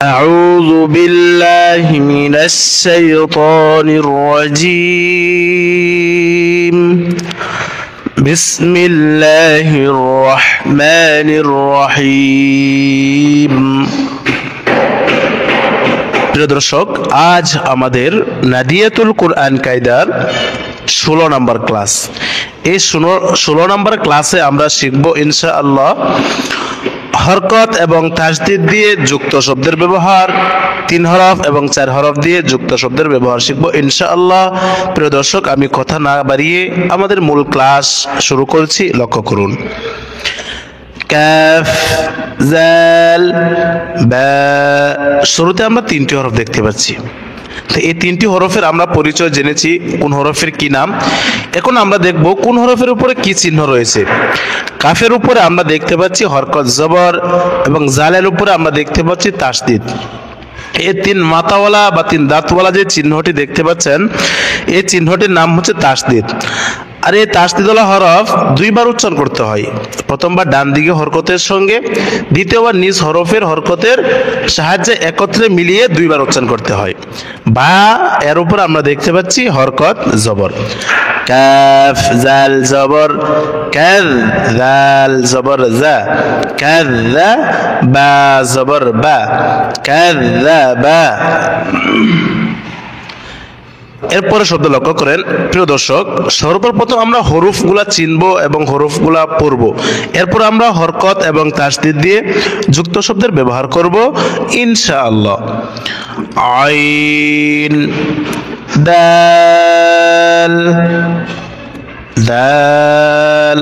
أعوذ بالله من الشيطان الرجيم بسم الله الرحمن الرحيم প্রিয় দর্শক, আজ আমাদের নাদিয়াতুল কুরআন কায়দার 16 নম্বর ক্লাস। এই 16 নম্বর ক্লাসে আমরা শিখব ইনশাআল্লাহ হরকত এবং তাসদীদ দিয়ে যুক্ত শব্দের ব্যবহার, 3 হরফ এবং 4 হরফ দিয়ে যুক্ত শব্দের ব্যবহার শিখব ইনশাআল্লাহ। প্রিয় দর্শক, আমি কথা না বাড়িয়ে আমাদের মূল ক্লাস শুরু করছি। লক্ষ্য করুন, কাফ, জাল, বা। শুরুতে আমরা 3টি হরফ দেখতে পাচ্ছি। তো এই 3টি হরফের আমরা পরিচয় জেনেছি, কোন হরফের কি নাম। এখন আমরা দেখব কোন হরফের উপরে কি চিহ্ন রয়েছে। কাফের উপরে আমরা দেখতে পাচ্ছি হরকত জবর এবং জালের উপরে আমরা দেখতে পাচ্ছি তাসদীদ। এই 3 মাথাওয়ালা বা 3 দাঁতওয়ালা যে চিহ্নটি দেখতে পাচ্ছেন, এই চিহ্নটির নাম হচ্ছে তাসদীদ। আর এই তাসদীদওয়ালা হরফ 2 বার উচ্চারণ করতে হয়। প্রথমবার ডান দিকে হরকতের সঙ্গে, দ্বিতীয়বার নিজ হরফের হরকতের সাহায্যে একত্রে মিলিয়ে 2 বার উচ্চারণ করতে হয়। বা এর উপর আমরা দেখতে পাচ্ছি হরকত জবর, কাফ জাল জবর কায, জাল জবর জা, কাযযা, বা জবর বা, কাযযাবা। এরপরে শব্দ লক্ষ্য করেন। প্রিয় দর্শক, সর্বপ্রথম আমরা হরফগুলা চিনব এবং হরফগুলা পড়ব। এরপর আমরা হরকত এবং তাসদীদ দিয়ে যুক্ত শব্দের ব্যবহার করব ইনশাআল্লাহ। আইন, দাল, দাল,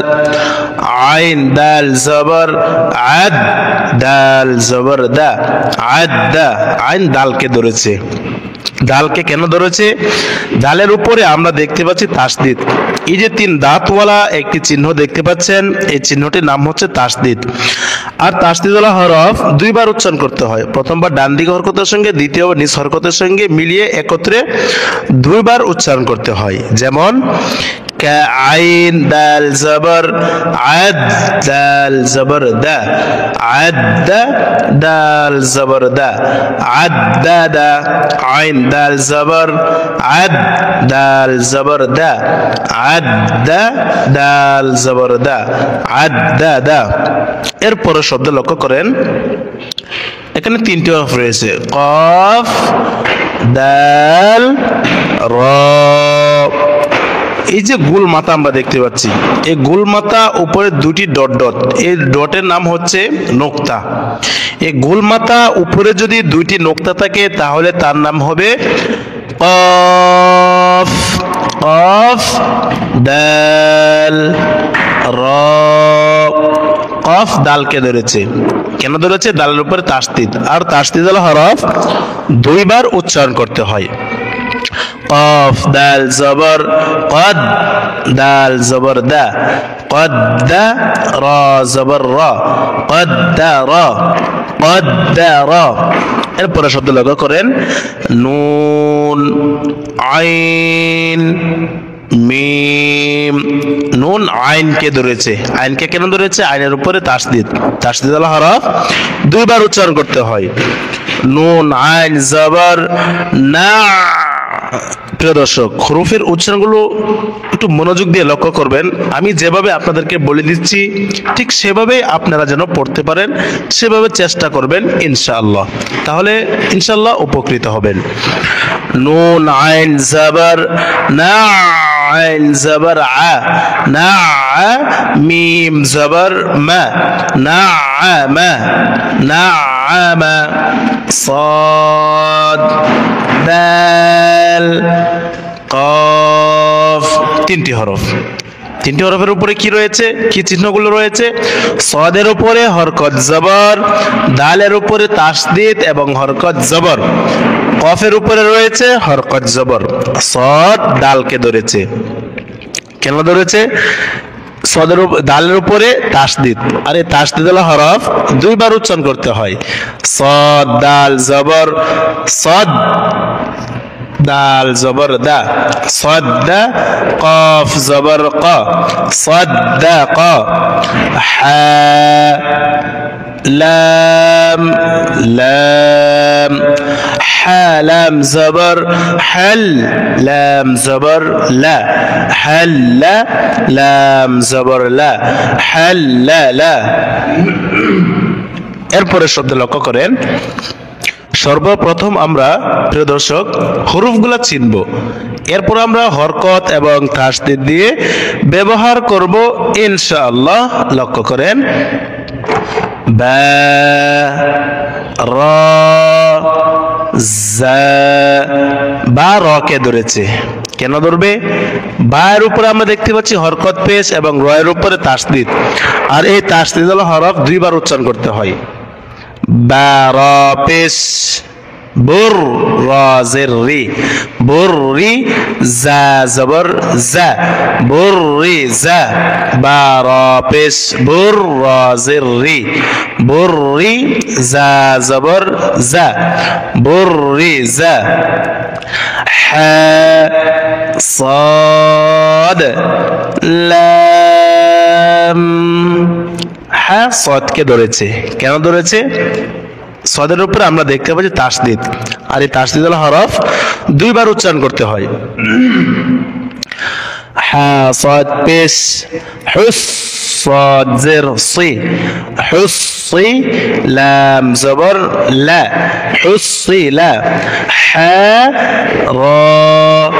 আইন দাল জবর আদ, দাল জবর দা, আদ্দা। আইন দালকে ধরেছে। দালকে কেন ধরেছে? দালের উপরে আমরা দেখতে পাচ্ছি তাসদীদ। এই যে 3 দাঁতওয়ালা একটি চিহ্ন দেখতে পাচ্ছেন, এই চিহ্নটির নাম হচ্ছে তাসদীদ। আর তাসদীদওয়ালা হরফ 2 বার উচ্চারণ করতে হয়। প্রথমবার ডান দিকে হরকতের সঙ্গে, দ্বিতীয়বার নিজ হরকতের সঙ্গে মিলিয়ে একত্রে 2 বার উচ্চারণ করতে হয়। যেমন আইন দাল জবর আদ, দাল জবর দা, আদ্দা, দাল জবর দা, আদ্দাদা। আইন দাল জবর আদ, দাল জবর দা, আদ্দা, দাল জবর দা, আদ্দাদা। এরপরে শব্দ লক্ষ্য করেন, এখানে 3টি হরফ রয়েছে, কফ, দাল, র। এই যে গোল মাথা আমরা দেখতে পাচ্ছি, এই গোল মাথা উপরে 2টি ডট ডট, এই ডটের নাম হচ্ছে নোক্তা। এই গোল মাথা উপরে যদি 2টি নোক্তা থাকে তাহলে তার নাম হবে কফ, কফ, দাল, র। কফ দালকে ধরেছে। কেন ধরেছে? দালের উপরে তাসদীদ। আর তাসদীদওয়ালা হরফ 2 বার উচ্চারণ করতে হয়। কফ দাল জবর কদ, দাল জবর দা, কদ্দা, র জবর র, কদ্দার, কদ্দার। এরপরে শব্দ লক্ষ্য করেন, নুন, আইন, মিম। নুন আইনকে ধরেছে। আইনকে কেন ধরেছে? আইনের উপরে তাসদীদ। তাসদীদওয়ালা হরফ 2 বার উচ্চারণ করতে হয়। নুন আইন জবর না। প্রিয় দর্শক, হরফের উচ্চারণগুলো একটু মনোযোগ দিয়ে লক্ষ্য করবেন। আমি যেভাবে আপনাদেরকে বলে দিচ্ছি ঠিক সেভাবে আপনারা যেন পড়তে পারেন, সেভাবে চেষ্টা করবেন ইনশাআল্লাহ। তাহলে ইনশাআল্লাহ উপকৃত হবেন। নুন আইন জবর না, আইন জবর আ, না, মিম জবর মা, না, মা, না, মা। صاد দাল কফ। 3টি হরফ। 3টি হরফের উপরে কি রয়েছে, কি চিহ্নগুলো রয়েছে? সদের উপরে হরকত জবর, দালের উপরে তাসদীদ এবং হরকত জবর, কফের উপরে রয়েছে হরকত জবর। সদ দালকে ধরেছে। কেন ধরেছে? সদের দালের উপরে তাসদীদ। আর এই তাসদীদওয়ালা হরফ 2 বার উচ্চারণ করতে হয়। সদ দাল জবর সদ, দাল জবর দা সাদ্দা কফ জবর ক সাদ্দাক হা লাম লাম হা লাম জবর হল লাম জবর লা হাল্লা লাম জবর লা হাল্লালা। এরপরে শব্দ লক্ষ্য করেন। সর্বপ্রথম আমরা প্রিয় দর্শক হরফগুলা চিনব, এরপর আমরা হরকত এবং তাসদীদ দিয়ে ব্যবহার করব ইনশাআল্লাহ। লক্ষ্য করেন বা রা জা, বা র কে ধরেছে, কেন ধরবে? বায়ের উপরে আমরা দেখতে পাচ্ছি হরকত পেশ এবং রয়ের উপরে তাসদীদ, আর এই তাসদীদ হলো হরফ দুইবার উচ্চারণ করতে হয়। বা র পেশ বুর রাজের রি বুররি জা জবর জা বুররি জা বা র পেশ বুর রাজের রি বুররি জা জবর জা বুররি জা হা صاد লাম। হা সদ কে ধরেছে, কেন ধরেছে? সদের উপরে আমরা দেখতে পাচ্ছি তাসদীদ, আর এই তাসদীদ হলো হরফ দুইবার উচ্চারণ করতে হয়। হা সদ পেশ হুস صاد زر صي حصي لام زبر لا حصي لا حا را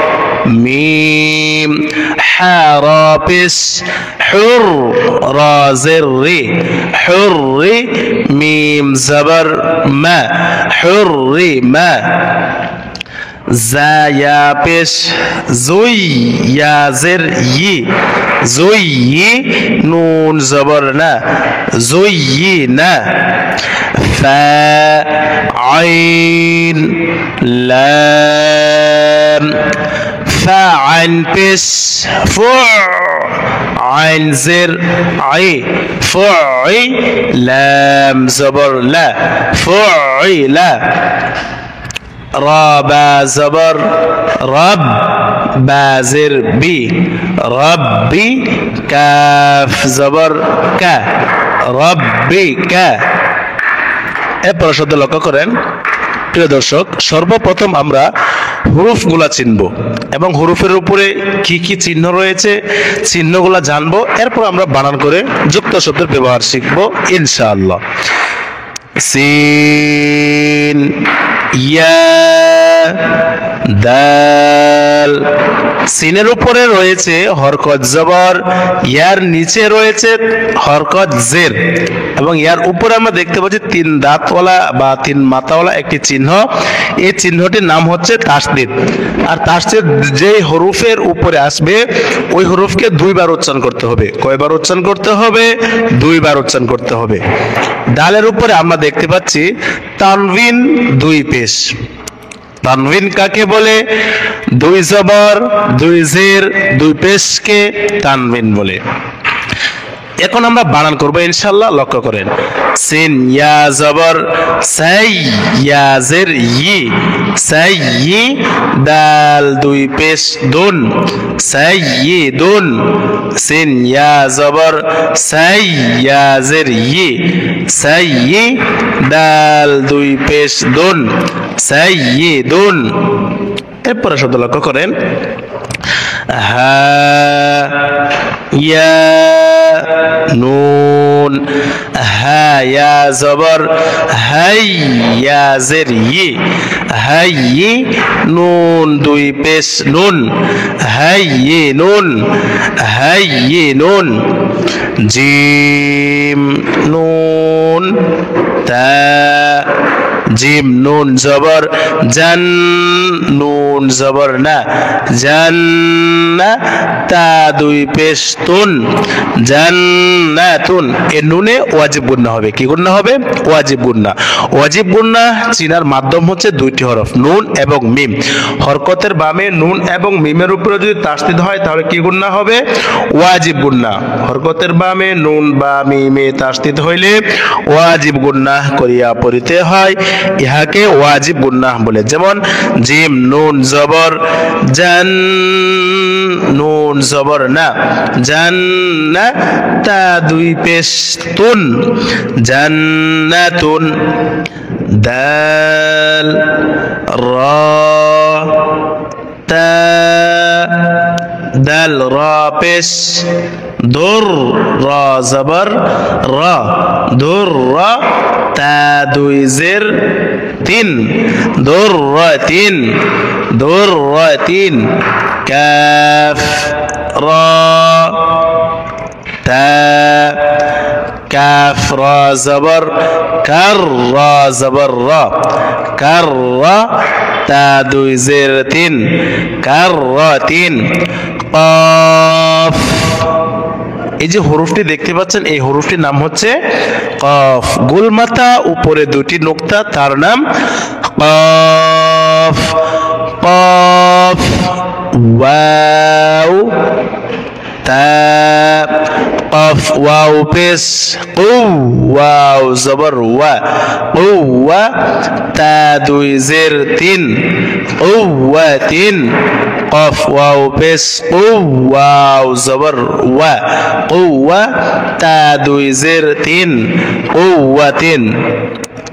ميم حا بس حر را زري حري ميم زبر ما حري ما زا يا بش زوي يا زر يي زوي نون زبرنا زينا فا عين لام فعن بس فع عين زر عي فعي لام زبر لا فعي لا رابا زبر رب بازر بي ربي كاف زبر كا ربي كا। এরপর শব্দ লক্ষ্য করেন। প্রিয় দর্শক, সর্বপ্রথম আমরা হরফগুলা চিনব এবং হরফের উপরে কি কি চিহ্ন রয়েছে চিহ্নগুলা জানবো, এরপর আমরা বানান করে যুক্ত শব্দের ব্যবহার শিখব ইনশাআল্লাহ। সিন ইয়া দাল। সিনের উপরে রয়েছে হরকত জবর, ইয়ার নিচে রয়েছে হরকত জের এবং ইয়ার উপরে আমরা দেখতে পাচ্ছি তিন দাঁতওয়ালা বা তিন মাথাওয়ালা একটি চিহ্ন। এই চিহ্নটির নাম হচ্ছে তাসদীদ। আর তাসদীদ যেই হরফের উপরে আসবে ওই হরফকে দুইবার উচ্চারণ করতে হবে। কয়বার উচ্চারণ করতে হবে? দুইবার উচ্চারণ করতে হবে। ডালের উপরে আমরা দেখতে পাচ্ছি তানবিন দুই পেশ। তানবিন কাকে বলে? দুই জবর দুই জের দুই পেশকে তানবিন বলে। এখন আমরা বানান করব ইনশাআল্লাহ। লক্ষ্য করেন। সিন ইয়া জবর সাই ইয়া জের ই সাই ই দাল দুই পেশ দুন সাই ই দুন সিন ইয়া জবর সাই ইয়া জের ই সাই ই দাল দুই পেশ দুন সাই ই দুন। এরপরে শব্দ লক্ষ্য করেন। হা ইয়া নুন হা ইয়া জবর হাই ইয়া জের ই হাই ই নুন দুই পেশ নুন হাই ই নুন হাই ই নুন জিম নুন তা জিম নুন জবর জান নুন জবর না জান্না তা দুই পেশ তুন জান্নাতুন। এ নুনে ওয়াজিব গুন্না হবে। কি গুন্না হবে? ওয়াজিব গুন্না। ওয়াজিব গুন্না চিনার মাধ্যম হচ্ছে দুইটি হরফ নুন এবং মিম। হরকতের বামে নুন এবং মিমের উপরে যদি তাসদীদ হয় তাহলে কি গুন্না হবে? ওয়াজিব গুন্না। হরকতের বামে নুন বা মিমে তাসদীদ হইলে ওয়াজিব গুন্না করিয়া পড়িতে হয়। ইহাকে ওয়াজিব গুন্নাহ বলে। যেমন জিম নুন জবর জান, নুন জবর না, জান্না, তা দুই পেশ তুন, জান্নাতুন। দাল রা তা, দাল রা পেশ দুর, রা জবর রা, দুর রা, তা দুই জের তিন, দুর রা তিন, দুর রা তিন। কাফ রা তা, কাফ রা জবর কার, রা জবর রা, কার রা, তা দুই জের তিন, কার রা তিন। কফ, এই যে হরফটি দেখতে পাচ্ছেন, এই হরফটির নাম হচ্ছে কফ। গোলমাথা, উপরে দুটি নোক্তা, তার নাম কফ। কফ ওয়াও তা, কফ ওয়াও পেশ কু, ওয়াও জবর ওয়া, কুওয়া, তা দুই জের তিন, কুওয়াতিন। কফ ওয়াও পেশ কু, ওয়াও জবর ওয়া, কুওয়া, তা দুই জের তিন, কুওয়াতিন।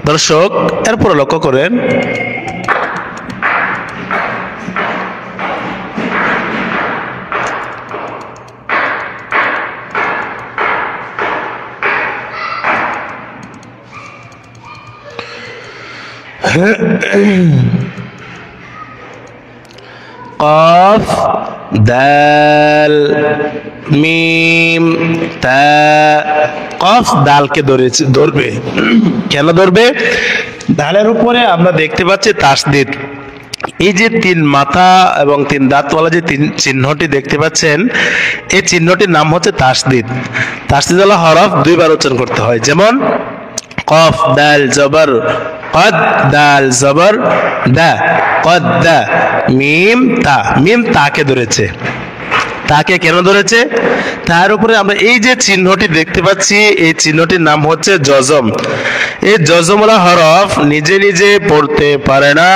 দর্শক এরপর লক্ষ্য করেন, কফ দাল মিম তা। কফ দালকে ধরবে। কেন ধরবে? দালের উপরে আমরা দেখতে পাচ্ছি তাসদিদ। এই যে তিন মাথা এবং তিন দাঁতওয়ালা যে চিহ্নটি দেখতে পাচ্ছেন, এই চিহ্নটির নাম হচ্ছে তাসদিদ। তাসদিদওয়ালা হরফ দুইবার উচ্চারণ করতে হয়। যেমন কফ দাল জবর কদ, দাল জবর দা, কদ দা। মিম তা, মিম তাকে ধরেছে। তাকে কেন ধরেছে? তার উপরে আমরা এই যে চিহ্নটি দেখতে পাচ্ছি, এই চিহ্নটির নাম হচ্ছে জজম। এই জজমওয়ালা হরফ নিজে নিজে পড়তে পারে না,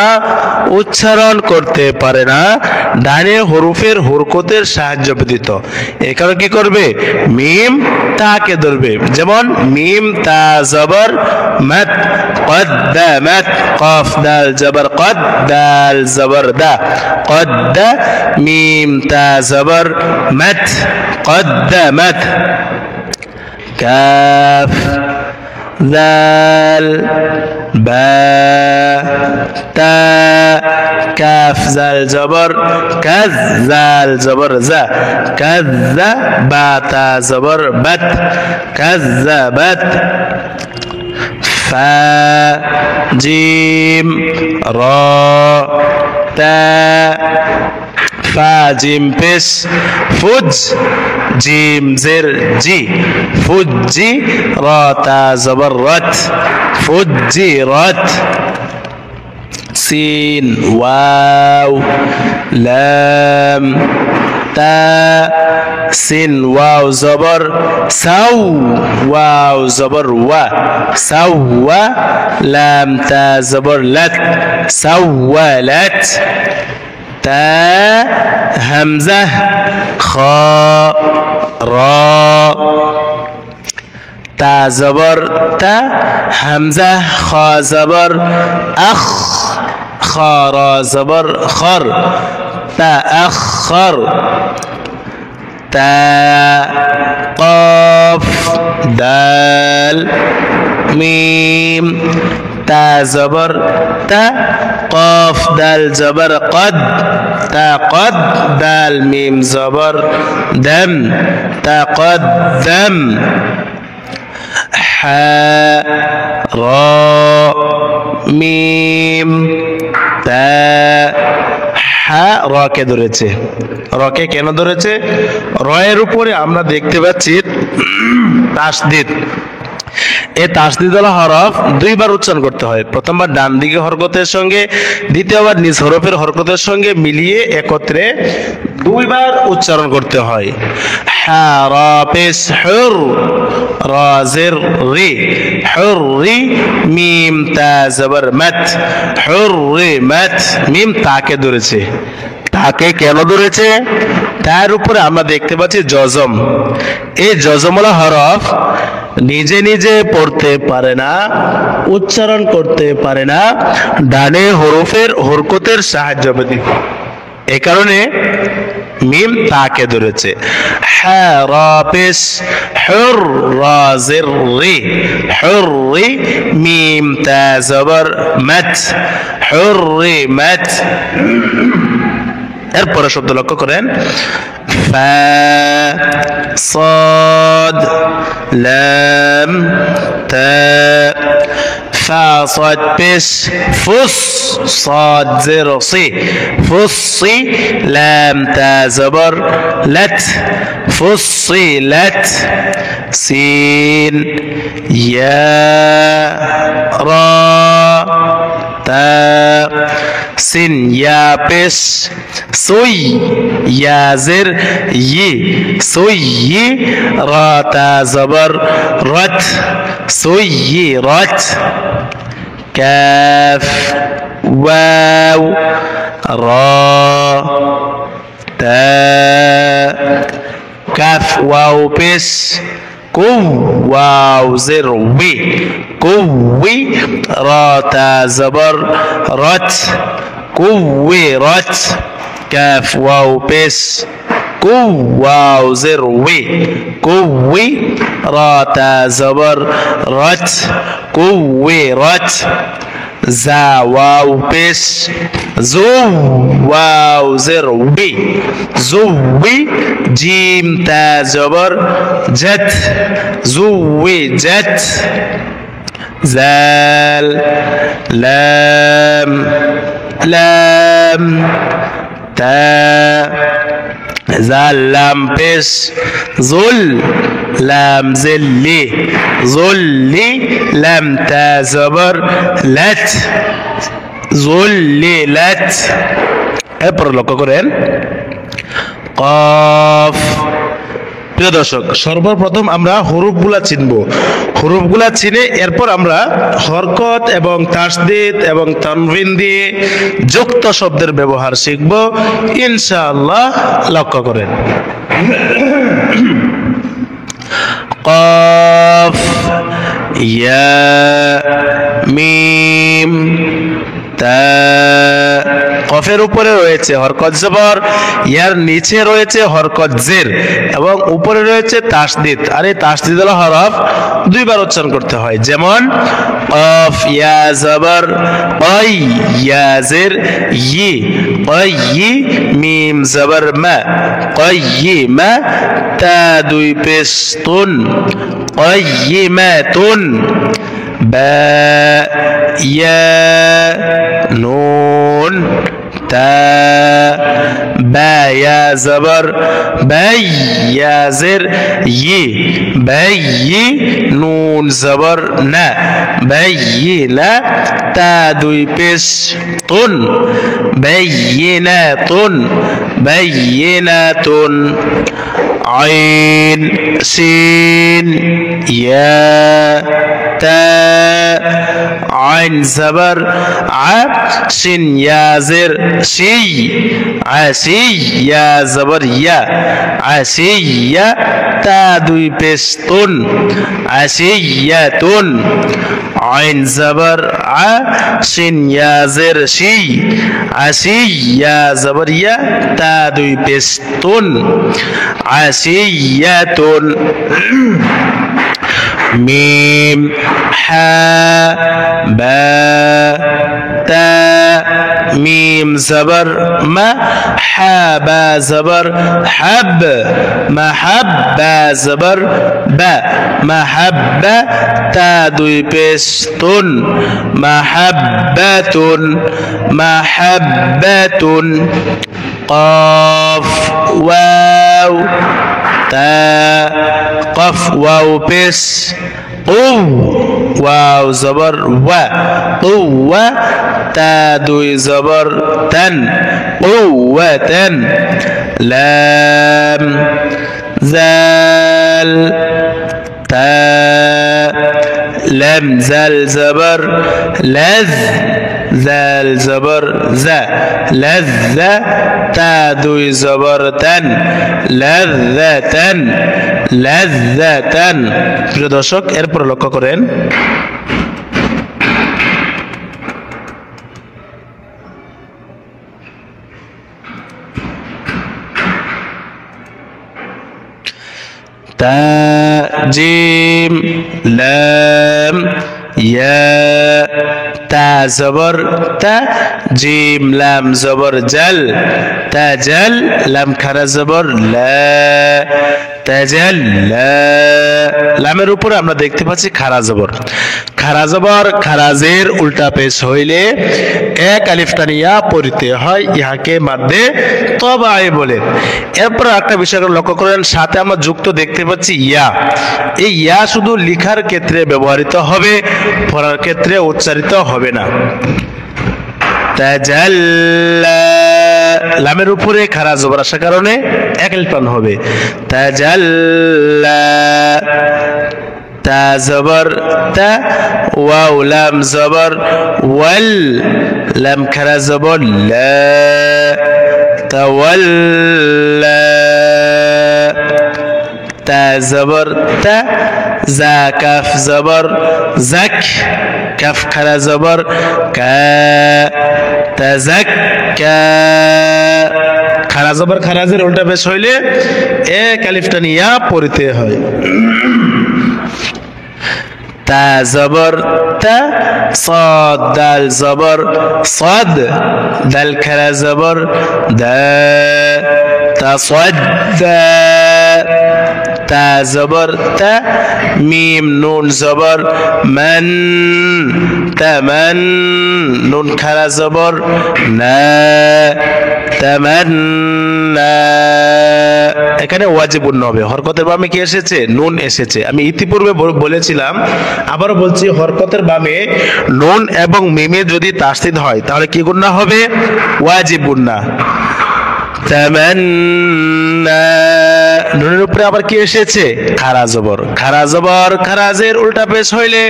উচ্চারণ করতে পারে না, ডানে হরফের হরকতের সাহায্য ব্যতীত। এই কারণে কি করবে? মিম তাকে ধরবে। যেমন মিম তা জবর মাত, قدمت, قاف دال جبر قد, دال زبر دا, قد, ميم تا زبر مت, قدمت. كاف ذال با تا, كاف زال جبر كذ, زال زبر زا, كذ, با تا زبر بت, كذبت. فا جيم را تا, فا جيم پیش فج, جيم زر جي, فجي, را تا زبر رت, فجرت. سين واو لام تا, سين واو زبر سو, واو زبر وا, سوا, لام تا زبر لت, سولت. تا همزة خا را, تا زبر تا, همزة خا زبر أخ, خا را زبر خر, تا أخر. تا قاف دال ميم تا زبر تا, قاف دال زبر قد, تا قد, دال ميم زبر دم, تا قد دم. حا را মিম তা, হা র কে ধরেছে। র কে কেন ধরেছে? র এর উপরে আমরা দেখতে পাচ্ছি তাসদিদ। এই তাসদীদওয়ালা হরফ দুইবার উচ্চারণ করতে হয়। প্রথমবার ডান দিকে হরকতের সঙ্গে, দ্বিতীয়বার নিজ হরফের হরকতের সঙ্গে মিলিয়ে একত্রে দুইবার উচ্চারণ করতে হয়। হা রা পেশ হুর, রা জের রি, হুররি, মিম তা জবর মত, হুররিমাত। মিম তাকে ধরেছে। তাকে কেন ধরেছে? তার উপরে আমরা দেখতে পাচ্ছি জজম। এই জজমওয়ালা হরফ নিজে নিজে পড়তে পারে না, উচ্চারণ করতে পারে না, ডানে হরফের হরকতের সাহায্য পেতে। এ কারণে মিম তাকে ধরেছে। হা রা পেশ হুর, রা জের রি, হুররি, মিম তা জবর মত, হুররিমাত। এরপরে শব্দ লক্ষ্য করেন, ফা সাদ লাম তা, ফা সাদ পেশ ফুস, সাদ জের সি, ফুসি, লাম তা জবর লাত, ফুসিলাত। সিন ইয়া রা তা, সিন ইয়া পেশ সুই, ইয়া জের ই, সুই, রা তা জবর রত, সুই রত। কাফ ওয়াও রা তা, কাফ ওয়াও পেশ কু, ওয়াও জের উই, কুই, রা তা জবর রত, কুই রত। কাফ ওয়াও পেশ কু, ওয়াও জের উই, কুই, রা তা জবর রত, কুই রত। জা ওয়াও পেশ জু, ওয়াও জের উই, জুই, জিম তা জবর জত, জুই জত। জাল লাম লাম তা, জাল লাম পেশ জুল, লাম জিল্লি, জুল্লি, লাম তা জবর লাত, জুল্লিলাত। এরপর লক্ষ্য করেন কফ। প্রিয় দর্শক, সর্বপ্রথম আমরা হরফগুলা চিনব। হরফগুলা চিনে এরপর আমরা হরকত এবং তাসদীদ এবং তানবিন দিয়ে যুক্ত শব্দের ব্যবহার শিখব ইনশাআল্লাহ। লক্ষ্য করেন কফ, ইয়া, মিম, তা। কফের উপরে রয়েছে হরকত জবর, ইয়ার নিচে রয়েছে হরকত জের এবং উপরে রয়েছে তাসদীদ। আর এই তাসদীদওয়ালা হরফ দুইবার উচ্চারণ করতে হয়। যেমন কফ ইয়া জবর কই, ইয়া জের ই, কই, মিম জবর মা, কইমা, তা দুই পেশ তুন, কইমাতুন। বা ইয়া নুন তা, বা ইয়া জবর বাই, ইয়া জের ই, বাই, নুন জবর না, বাইয়িনা, তা দুই পেশ তুন, বাইয়িনাতুন, বাইয়িনাতুন। আইন, সিন, ইয়া, তা, আইন জবর আ, সিন ইয়া জের শি, আসি, ইয়া জবর ইয়া, আসিয়া, তা দুই পেশ তুন, আসিয়াতুন। আইন জবর আ, সিন ইয়া জের শি, আসিয়া জবর ইয়া, তা দুই পেশ তুন, আসিয়াতুন। মিম, হা, বা, তা, মিম জবর মা, হা বা জবর হাব, মাহাব্বা জবর বা, মাহাব্বা, তা দুই পেশ তুন, মাহাব্বাতুন, মাহাব্বাতুন। قاف واو تا قف واو পেশ واو زبر وا قوة تا দুই زبر تن قوة لام زال تا لم زال زبر لذ زال زبر زا لذ تا দুই زبر تن لذة لذة প্রিয় দর্শক এরপর লক্ষ্য করেন تا جيم لام يا تا زبر تا جيم لام زبر جل تجل لام খারা زبر لا তাজাল্লা লামের উপরে আমরা দেখতে পাচ্ছি খারা জবর খারাজের উল্টা পেশ হইলে এক আলিফ টানিয়া পড়তে হয় ইহাকে মাদ্দে তবাই বলে এরপর একটা বিষয় লক্ষ্য করেন সাথে আমরা যুক্ত দেখতে পাচ্ছি ইয়া এই ইয়া শুধু লেখার ক্ষেত্রে ব্যবহৃত হবে পড়ার ক্ষেত্রে উচ্চারিত হবে না তাজাল্লা লামের উপরে খারা জবর আসার কারণে এক আলিফ টান হবে তাজাল্লা তা জবর তা ওয়াও লাম জবর ওয়াল লাম খারা জবর লা তাওয়াল্লা তা জবর তা জা কাফ জবর জাক কাফ খারা জবর কা তাযাক্কা খারা জবর খারাজের উল্টা পেশ হইলে এক আলিফ টানিয়া পড়তে হয় তা জবর তা صاد দাল জবর صاد দাল খারা জবর দা تصدى تا زبر تا ميم نون زبر من تمن نون খারা زبر نا تمنى এখানে ওয়াজিবুন হবে হরকতের বামে কি এসেছে নুন এসেছে আমি ইতিপূর্বে বলেছিলাম আবারো বলছি হরকতের বামে নুন এবং মিমে যদি তাসদীদ হয় তাহলে কি গুণনা হবে ওয়াজিবুন না তামান্না নুনের উপরে আবার কি এসেছে খারা জবর খারাজের উল্টা পেশ হইলে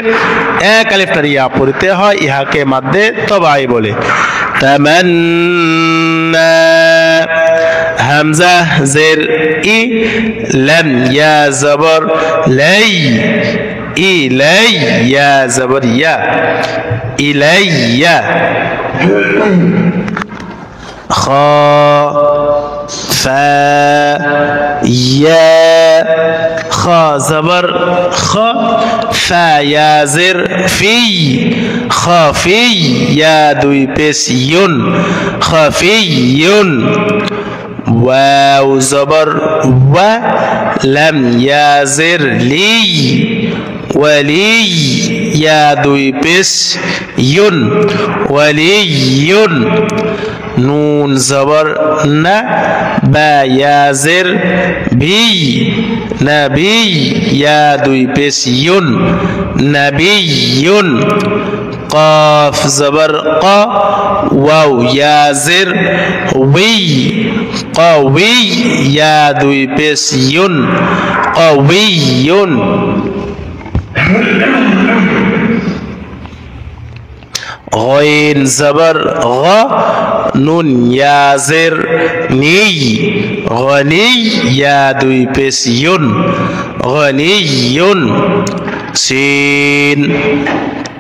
এক আলিফ টানিয়া পড়তে হয় ইহাকে মাদ্দে তবাই বলে তামান্না হামজা জের ই লাম ইয়া জবর লাই ইলাই ইয়া জবর ইয়া ইলাইয়া خا فا يا خا زبر خا فا يا زر في خافي يا دوي بس يون خفي واو زبر و لم يا زر لي ولي يا دوي بس يون ولي نون زبر نا با يا زر بي نبي يا دوي بس يون نبي قاف زبر قا واو يا زر وي قوي يا دوي بس يون قوي غين زبر غا نون يا زر ني غني يا دوي بس يون غني سين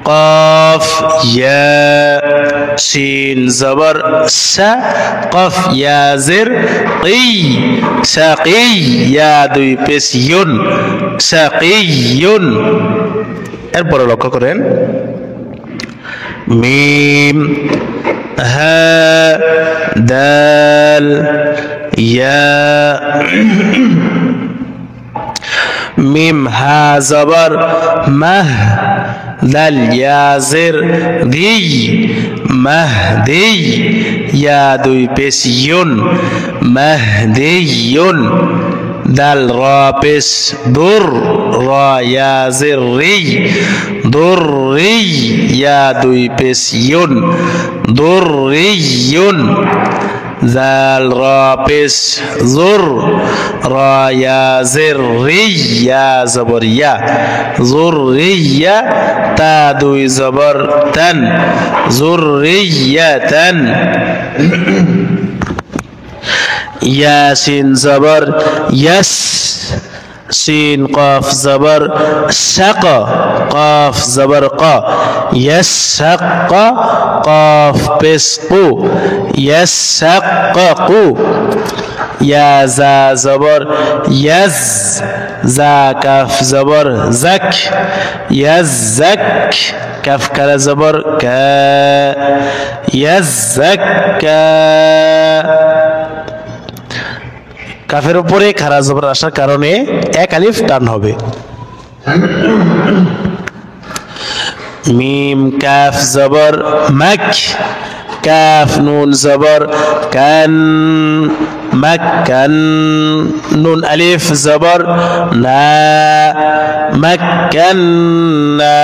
قاف يا سين زبر سا قف يا زر قي ساقي يا دوي بس يون ساقي এরপর লক্ষ্য করেন মিম হা দাল ইয়া মিম হা জবর মাহ দাল ইয়া জির দি মাহদি ইয়া দুই পেশ ইউন মাহদিয়ুন দাল রা পেশ দুর রা ইয়া জির রি দুররি ইয়া দুই পেশ ইউন দুররিয়ুন জাল রা পেশ জুর রা ইয়া জির রি ইয়া জবর ইয়া যুররিয়া তা দুই জবর তান যুররিয়াতান ইয়াসিন জবর ইয়াস سين قاف زبر شق قاف زبر قا يشق قاف بسقو يشقق يا زا زبر يز زا كاف زبر زك يزك كاف كلا زبر كا يزكى কাফের উপরে খারা জবর আসার কারণে এক আলিফ টান হবে মিম কাফ জবর মাক কাফ নুন জবর কান মাক্কান নুন আলিফ জবর না মাক্কান্না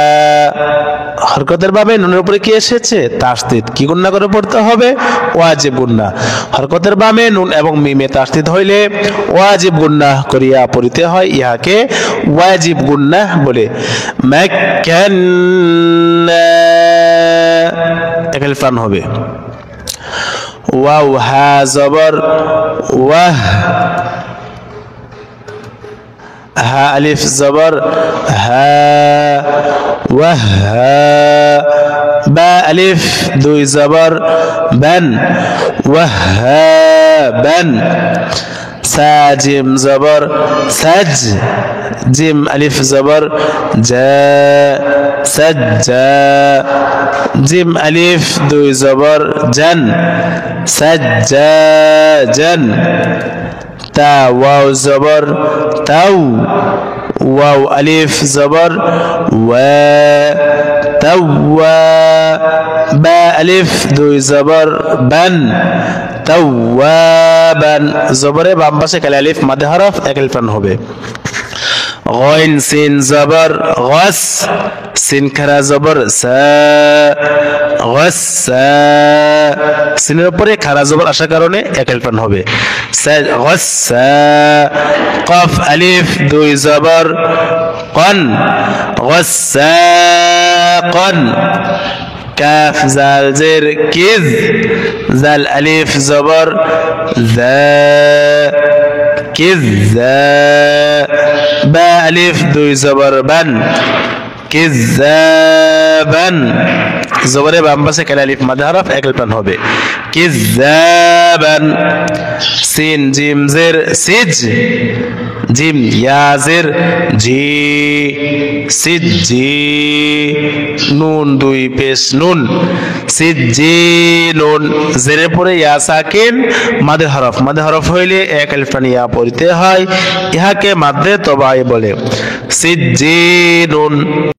হরকতের ভাবে নুনের উপরে কি এসেছে তাসদীদ কি গুণনা করে পড়তে হবে ওয়াজিব গুণনা হরকতের বামে নুন এবং মিমে তাসদীদ হইলে ওয়াজিব গুণনা করিয়া পড়িতে হয় ইহাকে ওয়াজিব গুণনা বলে মাক্কান্না একাল ফান হবে ওয়াও হা জবর ওয়াহ হা আলিফ জবর হা ওয়াহ বা আলিফ দুই জবর বান ওয়াহাবান সা জিম জবর সাজ জিম আলিফ জবর জা সাজ্জা জিম আলিফ দুই জবর জান সাজ্জাজান তা ওয়াও জবর তাও ওয়াও আলিফ জবর ওয়া তাওয়া বা আলিফ দুই জবর বান তাওয়াবান জবরে বাম পাশে কালি আলিফ মাদে হরফ এক আলিফ টান হবে غين سين زبر غس سين খারা জবর সা غسا সিনের উপরে খারা জবর আসার কারণে এক আলিফ টান হবে غسا قاف আলিফ দুই জবর قن غساقا كاف زال زر كذ زال ألف زبر ذا كذا با ألف دوي زبر بن كذابا زبره বাম পাশে কালি আলিফ মাদ হরফ এক আলিফ টান হবে কিযাবান সিন জিম জের সিজ জিম ইয়া জের জি সিজি নুন দুই পেশ নুন সিজি নুন জেরের পরে ইয়া সাকিন মাদে হরফ হইলে এক আলিফ টান ইয়া পড়তে হয় ইহাকে মাদে তবাই বলে সিজি নুন